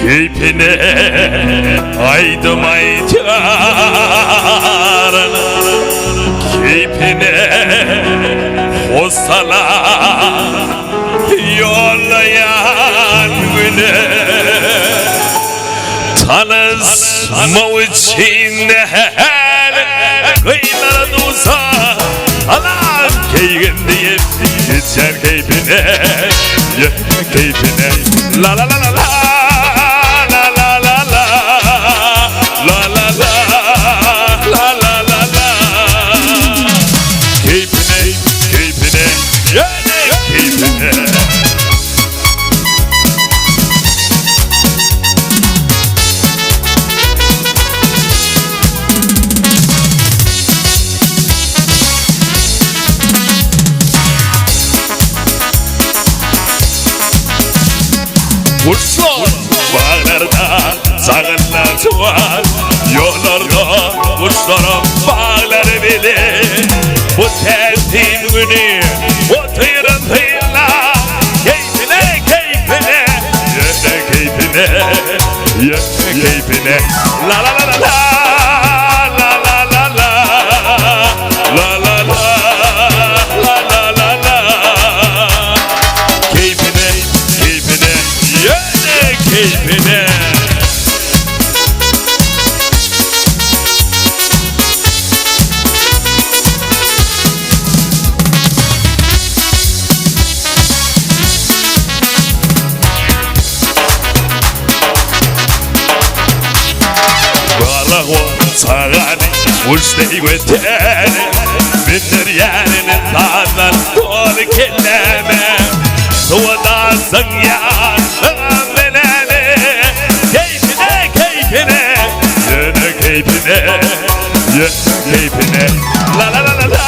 Keypine aydym aydylaryn Keypine o salam yollayan güne tanışma için her kıyılara dursa Salam keygen diye geçer keyfine keyfine la la la la la la la la la la la la la la la keyfine keyfine keyfine Uçlar bağlarda sağınlar var Yollarda uçlara bağları bilir Bu tertip günü oturun tıyırlar Keyfine keyfine Yene keyfine Yene keyfine La la la la la La la la la La la la La la la la Keyfine keyfine Yene keyfine Varaq sağani uçtayı götene Bindir yerine tazlar dolu kelleme Suvadasın yanına belene Keyfine keyfine Yene keyfine Yene keyfine La la la la la